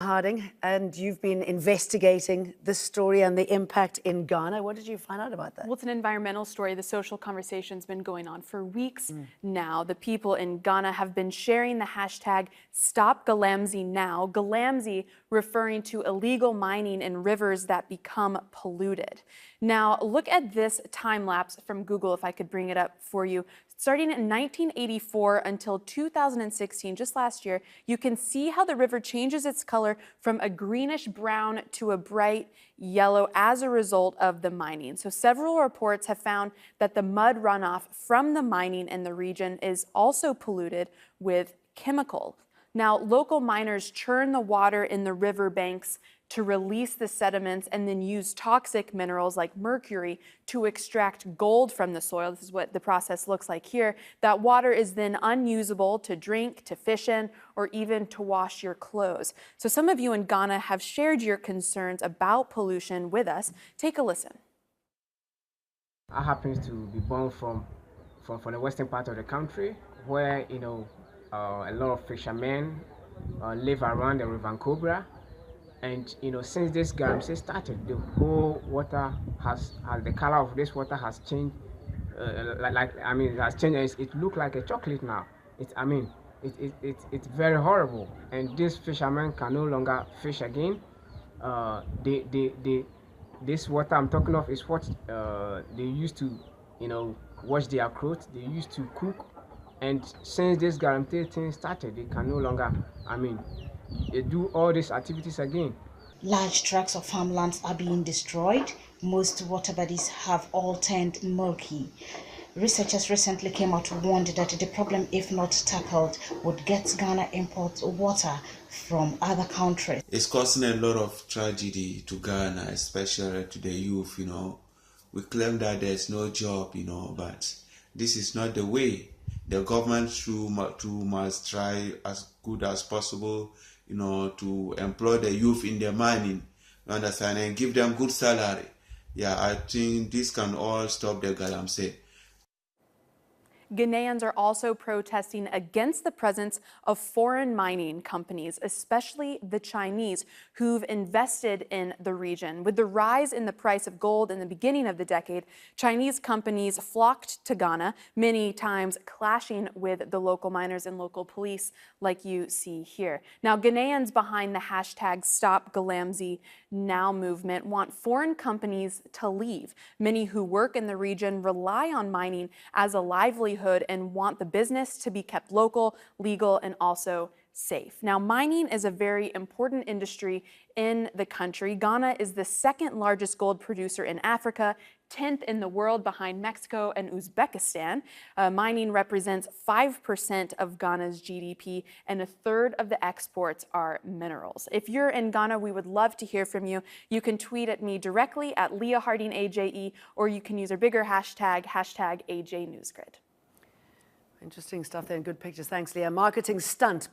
Harding, and you've been investigating this story and the impact in Ghana. What did you find out about that? Well, it's an environmental story. The social conversation's been going on for weeks now. The people in Ghana have been sharing the hashtag #StopGalamsey Galamsey referring to illegal mining in rivers that become polluted. Now, look at this time lapse from Google, if I could bring it up for you. Starting in 1984 until 2016, just last year, you can see how the river changes its color from a greenish brown to a bright yellow as a result of the mining. So several reports have found that the mud runoff from the mining in the region is also polluted with chemicals. Now, local miners churn the water in the river banks to release the sediments and then use toxic minerals like mercury to extract gold from the soil. This is what the process looks like here. That water is then unusable to drink, to fish in, or even to wash your clothes. So some of you in Ghana have shared your concerns about pollution with us. Take a listen. I happen to be born from the western part of the country, where a lot of fishermen live around the River Cobra. And since this galamsey started, the whole water has the color of this water has changed. It has changed. It looks like a chocolate now. It's very horrible. And these fishermen can no longer fish again. This water I'm talking of is what they used to, wash their clothes. They used to cook. And since this galamsey thing started, they can no longer, they do all these activities again. Large tracts of farmlands are being destroyed. Most water bodies have all turned murky. Researchers recently came out to warn that the problem, if not tackled, would get Ghana import water from other countries. It's causing a lot of tragedy to Ghana, especially to the youth. We claim that there's no job, but this is not the way. The government too must try as good as possible, to employ the youth in the mining, you understand, and give them good salary. Yeah, I think this can all stop the galamsey. Ghanaians are also protesting against the presence of foreign mining companies, especially the Chinese, who've invested in the region. With the rise in the price of gold in the beginning of the decade, Chinese companies flocked to Ghana, many times clashing with the local miners and local police, like you see here. Now, Ghanaians behind the hashtag #StopGalamsey movement want foreign companies to leave. Many who work in the region rely on mining as a livelihood and want the business to be kept local, legal, and also safe. Now, mining is a very important industry in the country. Ghana is the second largest gold producer in Africa, 10th in the world behind Mexico and Uzbekistan. Mining represents 5% of Ghana's GDP, and a third of the exports are minerals. If you're in Ghana, we would love to hear from you. You can tweet at me directly at Leah Harding AJE, or you can use our bigger hashtag #AJNewsGrid. Interesting stuff there and good pictures. Thanks, Leah. Marketing stunt.